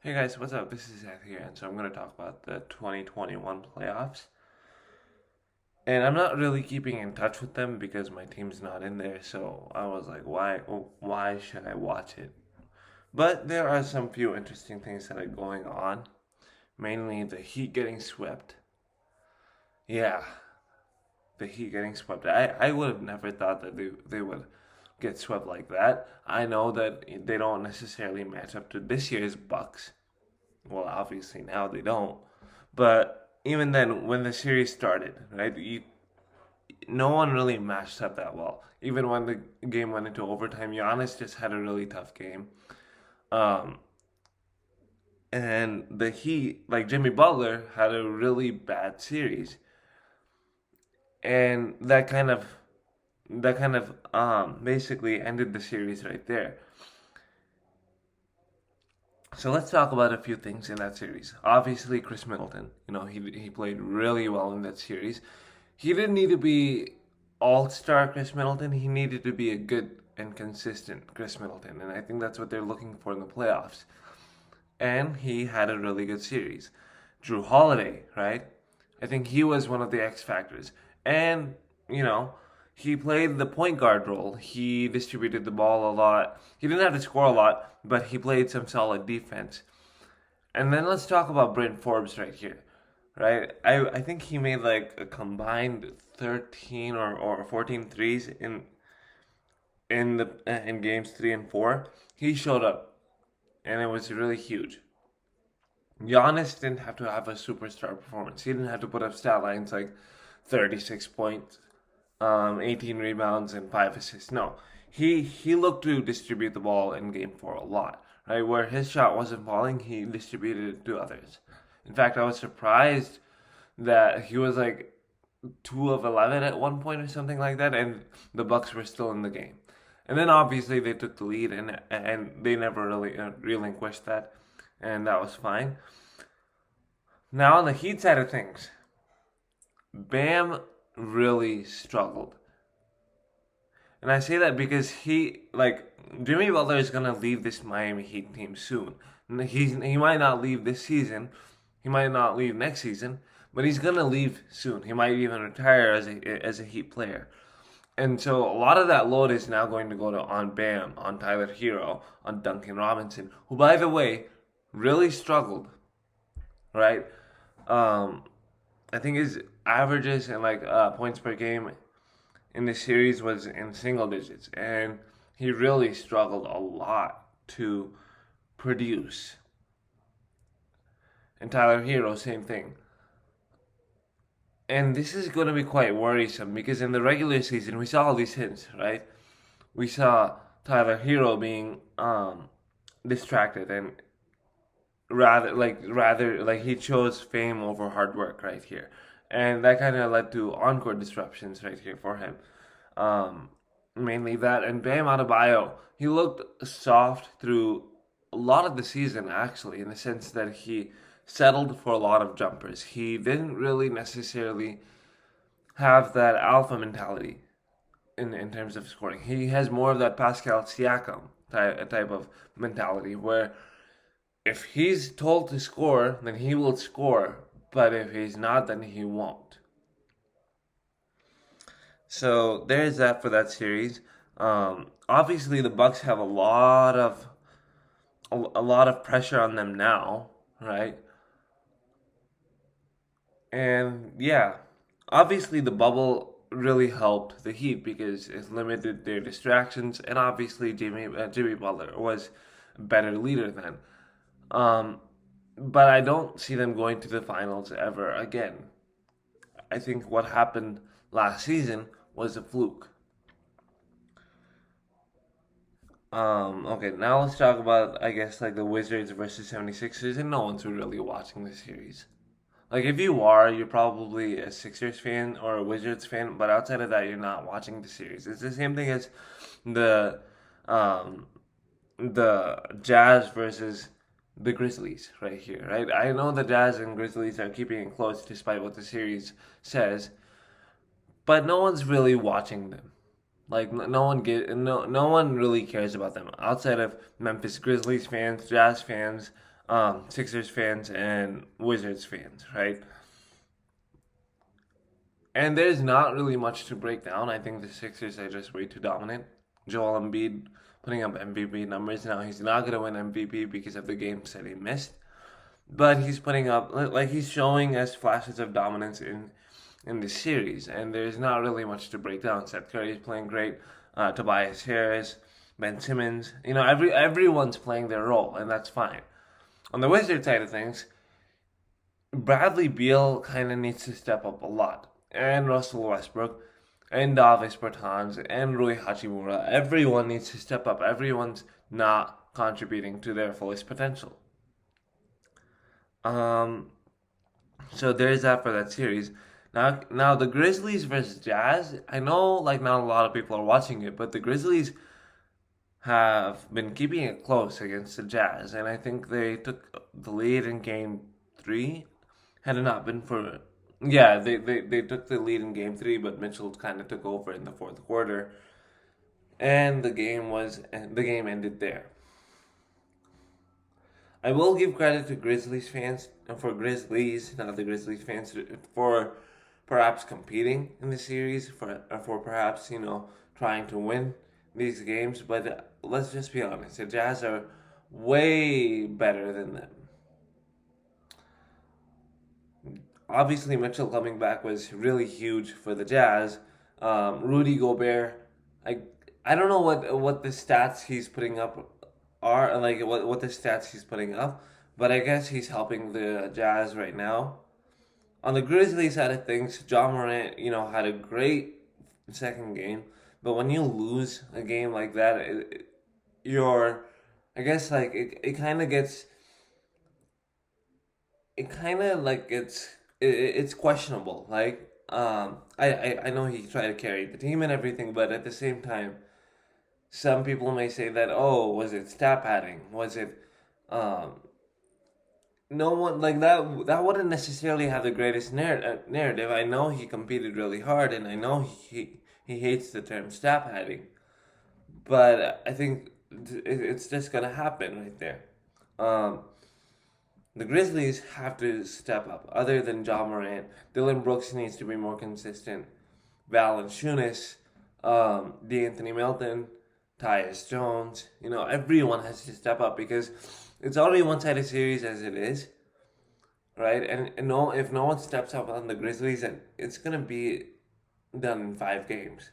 Hey guys, what's up? This is Seth here, and so I'm going to talk about the 2021 playoffs. And I'm not really keeping in touch with them because my team's not in there, so I was like, why should I watch it? But there are some few interesting things that are going on, mainly the Heat getting swept. Yeah, the Heat getting swept. I would have never thought that they would get swept like that. I know that they don't necessarily match up to this year's Bucks. Well, obviously now they don't. But even then, when the series started, right, no one really matched up that well. Even when the game went into overtime, Giannis just had a really tough game. Um, and the Heat, like Jimmy Butler, had a really bad series, and that kind of basically ended the series right there. So let's talk about a few things in that series. Obviously, Chris Middleton, he played really well in that series. He didn't need to be all-star Chris Middleton. He needed to be a good and consistent Chris Middleton, and I think that's what they're looking for in the playoffs. And he had a really good series. Drew Holiday, right? I think he was one of the X factors. And, you know, he played the point guard role. He distributed the ball a lot. He didn't have to score a lot, but he played some solid defense. And then let's talk about Brent Forbes right here, right? I think he made like a combined 13 or 14 threes in games 3 and 4. He showed up and it was really huge. Giannis didn't have to have a superstar performance. He didn't have to put up stat lines like 36 points, 18 rebounds, and 5 assists. No, he looked to distribute the ball in Game 4 a lot. Right, where his shot wasn't falling, he distributed it to others. In fact, I was surprised that he was like 2 of 11 at one point or something like that, and the Bucks were still in the game. And then obviously they took the lead, and they never really relinquished that, and that was fine. Now on the Heat side of things, Bam really struggled. And I say that because Jimmy Butler is gonna leave this Miami Heat team soon. He might not leave this season, he might not leave next season, but he's gonna leave soon. He might even retire as a Heat player. And so a lot of that load is now going to go on Bam, on Tyler Hero, on Duncan Robinson, who by the way really struggled, right? Um, I think his averages and points per game in the series was in single digits, and he really struggled a lot to produce. And Tyler Hero, same thing. And this is going to be quite worrisome because in the regular season we saw all these hints, right? We saw Tyler Hero being distracted and rather he chose fame over hard work right here, and that kind of led to encore disruptions right here for him. Um, Mainly that, and Bam Adebayo, he looked soft through a lot of the season actually, in the sense that he settled for a lot of jumpers. He didn't really necessarily have that alpha mentality in terms of scoring. He has more of that Pascal Siakam type of mentality where if he's told to score, then he will score. But if he's not, then he won't. So there's that for that series. Obviously, the Bucks have a lot of pressure on them now, right? And yeah, obviously the bubble really helped the Heat because it limited their distractions, and obviously Jimmy Butler was a better leader then. Um, but I don't see them going to the finals ever again. I think what happened last season was a fluke. Okay, now let's talk about, I guess, like the Wizards versus 76ers, and no one's really watching the series. Like, if you are, you're probably a Sixers fan or a Wizards fan, but outside of that, you're not watching the series. It's the same thing as the um, the Jazz versus the Grizzlies right here, right? I know the Jazz and Grizzlies are keeping it close despite what the series says, but no one's really watching them. Like no one really cares about them outside of Memphis Grizzlies fans, Jazz fans, Sixers fans and Wizards fans, right? And there's not really much to break down. I think the Sixers are just way too dominant. Joel Embiid putting up MVP numbers. Now he's not going to win MVP because of the games that he missed. But he's putting up, like, he's showing us flashes of dominance in the series. And there's not really much to break down. Seth Curry's playing great. Tobias Harris, Ben Simmons. Everyone's playing their role, and that's fine. On the Wizards side of things, Bradley Beal kind of needs to step up a lot. And Russell Westbrook, and Davis Bertans, and Rui Hachimura. Everyone needs to step up. Everyone's not contributing to their fullest potential. So there's that for that series. Now the Grizzlies versus Jazz. I know, like, not a lot of people are watching it, but the Grizzlies have been keeping it close against the Jazz, and I think they took the lead in Game 3. Had it not been for, yeah, they took the lead in Game 3, but Mitchell kind of took over in the fourth quarter, and the game ended there. I will give credit to Grizzlies fans for Grizzlies, not the Grizzlies fans, for perhaps competing in the series, for perhaps trying to win these games. But let's just be honest, the Jazz are way better than them. Obviously, Mitchell coming back was really huge for the Jazz. Rudy Gobert, I don't know what the stats he's putting up are, like what the stats he's putting up, but I guess he's helping the Jazz right now. On the Grizzlies side of things, John Morant, had a great second game, but when you lose a game like that, I guess, like, it kind of gets, it kind of like it's questionable. Like, I know he tried to carry the team and everything, but at the same time, some people may say that, oh, was it stat padding? Was it, no one, like, that wouldn't necessarily have the greatest narrative. I know he competed really hard, and I know he hates the term stat padding, but I think it's just gonna happen right there. Um, the Grizzlies have to step up. Other than John Morant, Dylan Brooks needs to be more consistent. Valanciunas, DeAnthony Melton, Tyus Jones, everyone has to step up because it's already one-sided series as it is, right? And no, if no one steps up on the Grizzlies, then it's gonna be done in 5 games.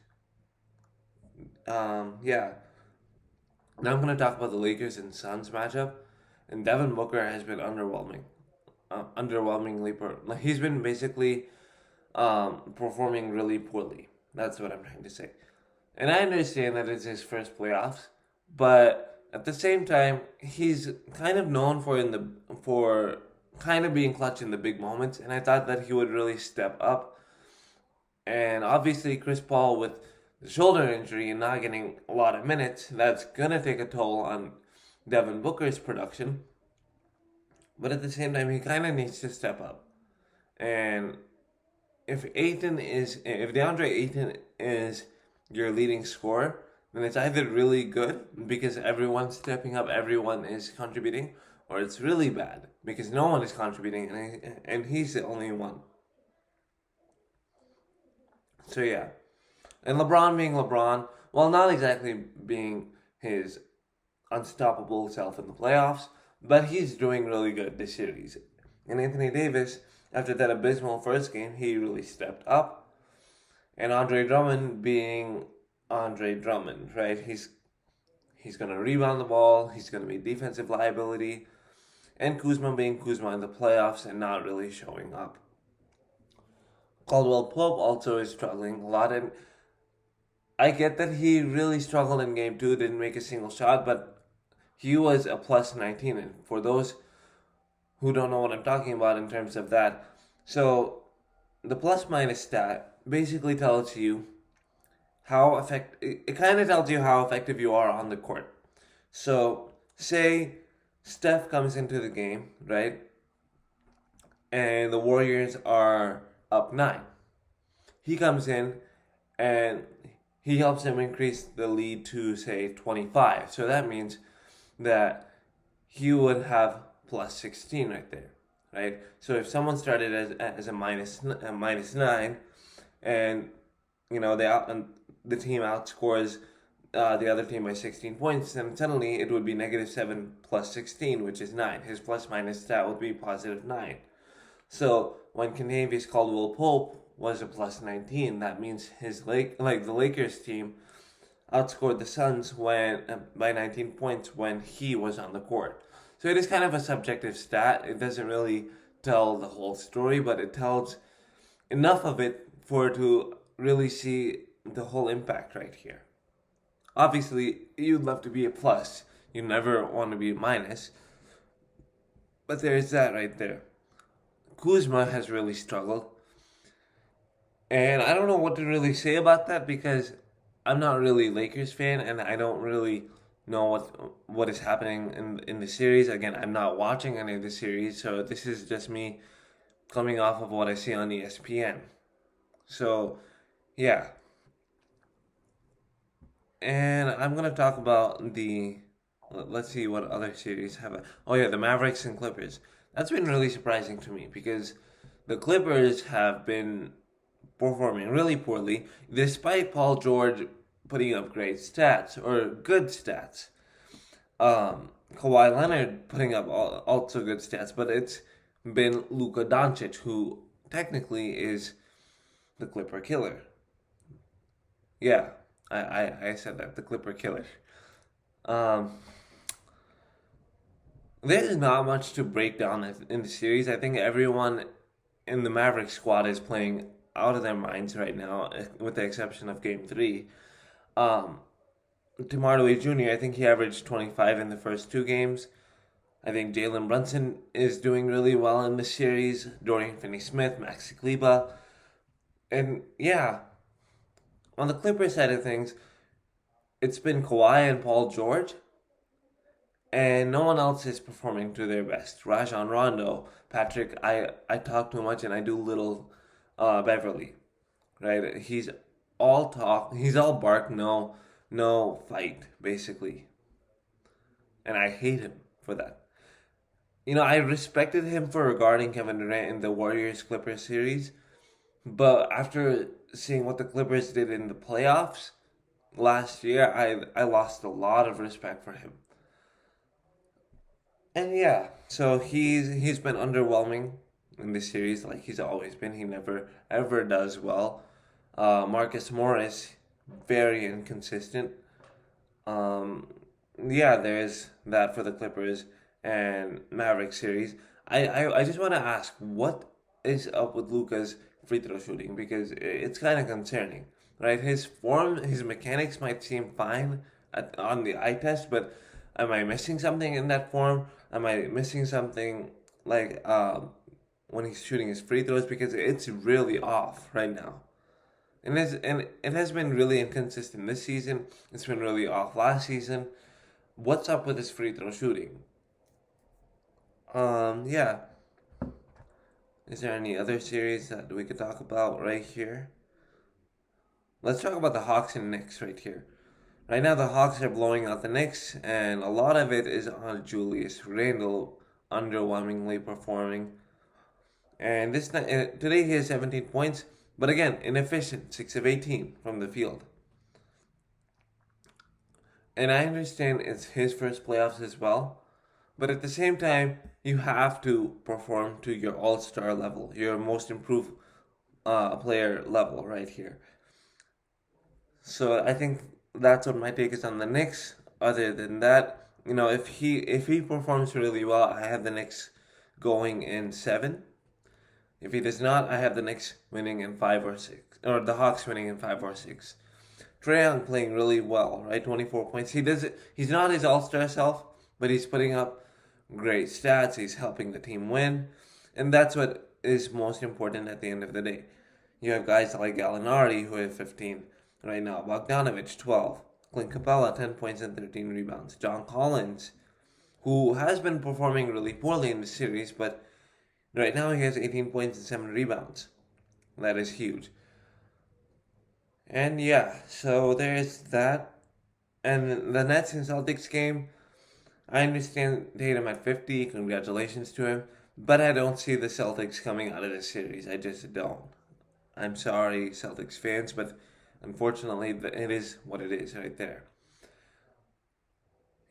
Yeah. Now I'm gonna talk about the Lakers and Suns matchup, and Devin Booker has been underwhelming, underwhelmingly. Like, he's been basically performing really poorly. That's what I'm trying to say. And I understand that it's his first playoffs, but at the same time, he's kind of known for kind of being clutch in the big moments, and I thought that he would really step up. And obviously, Chris Paul with the shoulder injury and not getting a lot of minutes, that's gonna take a toll on Devin Booker's production. But at the same time, he kind of needs to step up. And if DeAndre Ayton is your leading scorer, then it's either really good because everyone's stepping up, everyone is contributing, or it's really bad because no one is contributing and he's the only one. So yeah. And LeBron being LeBron, well, not exactly being his unstoppable self in the playoffs, but he's doing really good this series. And Anthony Davis, after that abysmal first game, he really stepped up. And Andre Drummond being Andre Drummond, right? He's gonna rebound the ball. He's gonna be defensive liability, and Kuzma being Kuzma in the playoffs and not really showing up. Caldwell Pope also is struggling a lot, and I get that he really struggled in Game 2, didn't make a single shot, but he was a plus 19. And for those who don't know what I'm talking about in terms of that, so the plus minus stat basically tells you how it kind of tells you how effective you are on the court. So say Steph comes into the game, right? And the Warriors are up 9. He comes in and he helps them increase the lead to, say, 25. So that means that he would have plus 16 right there, right? So if someone started as a minus 9, and the team outscores the other team by 16 points, then suddenly it would be -7 plus 16, which is 9. His plus minus stat would be positive 9. So when Kentavious Caldwell Pope was a plus 19, that means the Lakers team outscored the Suns by 19 points when he was on the court. So it is kind of a subjective stat. It doesn't really tell the whole story, but it tells enough of it for to really see the whole impact right here. Obviously, you'd love to be a plus. You never want to be a minus. But there's that right there. Kuzma has really struggled. And I don't know what to really say about that because I'm not really a Lakers fan and I don't really know what is happening in the series. Again, I'm not watching any of the series, so this is just me coming off of what I see on ESPN. So, yeah. And I'm going to talk about let's see what other series have. The Mavericks and Clippers. That's been really surprising to me because the Clippers have been performing really poorly despite Paul George putting up great stats or good stats. Kawhi Leonard putting up also good stats, but it's been Luka Doncic who technically is the Clipper killer. Yeah, I said that, the Clipper killer. There's not much to break down in the series. I think everyone in the Mavericks squad is playing out of their minds right now, with the exception of Game 3. DeMar DeRozan Jr., I think he averaged 25 in the first 2 games. I think Jalen Brunson is doing really well in the series. Dorian Finney-Smith, Maxi Kleber. And yeah, on the Clippers side of things, it's been Kawhi and Paul George. And no one else is performing to their best. Rajon Rondo, Patrick, I talk too much and I do little Beverly. Right? He's all talk, he's all bark, no fight, basically. And I hate him for that. I respected him for regarding Kevin Durant in the Warriors-Clippers series, but after seeing what the Clippers did in the playoffs last year, I lost a lot of respect for him. And yeah, so he's been underwhelming in this series, like he's always been. He never ever does well. Marcus Morris, very inconsistent. Yeah, there's that for the Clippers and Mavericks series. I just want to ask, what is up with Luka's free throw shooting? Because it's kind of concerning, right? His form, his mechanics might seem fine on the eye test, but am I missing something in that form? Am I missing something like when he's shooting his free throws? Because it's really off right now. And it has been really inconsistent this season. It's been really off last season. What's up with his free throw shooting? Yeah. Is there any other series that we could talk about right here? Let's talk about the Hawks and Knicks right here. Right now, the Hawks are blowing out the Knicks, and a lot of it is on Julius Randle underwhelmingly performing. And today he has 17 points, but again, inefficient, 6 of 18 from the field. And I understand it's his first playoffs as well, but at the same time, you have to perform to your all-star level, your most improved player level right here. So I think that's what my take is on the Knicks. Other than that, if he performs really well, I have the Knicks going in 7. If he does not, I have the Knicks winning in 5 or 6, or the Hawks winning in 5 or 6. Trae Young playing really well, right? 24 points. He's not his all-star self, but he's putting up great stats. He's helping the team win, and that's what is most important at the end of the day. You have guys like Gallinari who have 15 right now. Bogdanovic, 12. Clint Capella, 10 points and 13 rebounds. John Collins, who has been performing really poorly in the series, but right now he has 18 points and 7 rebounds. That is huge. And yeah, so there's that. And the Nets and Celtics game, I understand Tatum at 50. Congratulations to him. But I don't see the Celtics coming out of this series. I just don't. I'm sorry, Celtics fans, but unfortunately, it is what it is right there.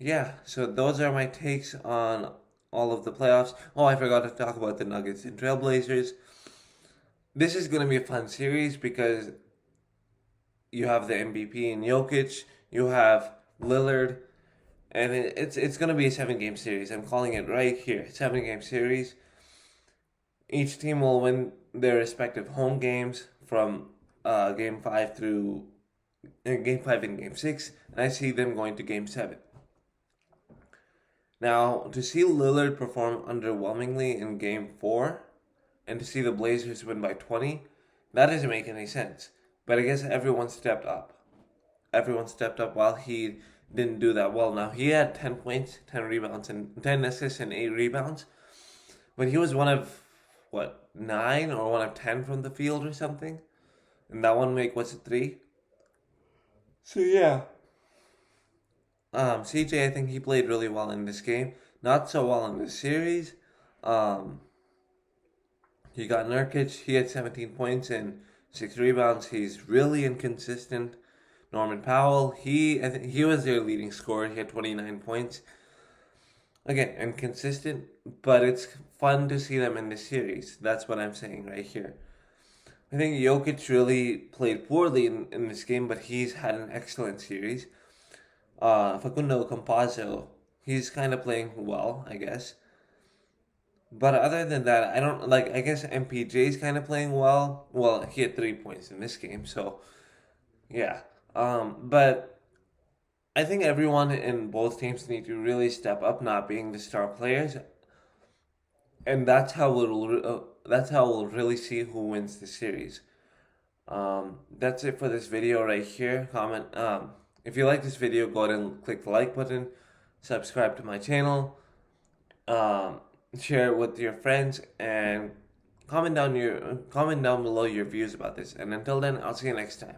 Yeah, so those are my takes on all of the playoffs. Oh, I forgot to talk about the Nuggets and Trailblazers. This is going to be a fun series because you have the MVP in Jokic, you have Lillard, and it's going to be a 7 game series. I'm calling it right here, 7 game series. Each team will win their respective home games from game 5 through game 5 and game 6, and I see them going to game 7. Now, to see Lillard perform underwhelmingly in game 4 and to see the Blazers win by 20, that doesn't make any sense. But I guess everyone stepped up. Everyone stepped up while he didn't do that well. Now, he had 10 points, 10 rebounds, and 10 assists and 8 rebounds. But he was one of, 9 or one of 10 from the field or something? And that one make, was it 3? So, yeah. CJ, I think he played really well in this game. Not so well in this series. You got Nurkic. He had 17 points and 6 rebounds. He's really inconsistent. Norman Powell, I think he was their leading scorer. He had 29 points. Again, inconsistent, but it's fun to see them in this series. That's what I'm saying right here. I think Jokic really played poorly in this game, but he's had an excellent series. Facundo Campazzo, he's kind of playing well, I guess. But other than that, I don't like. I guess MPJ's kind of playing well. Well, he had 3 points in this game, so yeah. But I think everyone in both teams need to really step up, not being the star players, and that's how we'll really see who wins the series. That's it for this video right here. Comment. If you like this video, go ahead and click the like button, subscribe to my channel, share it with your friends, and comment down below your views about this. And until then, I'll see you next time.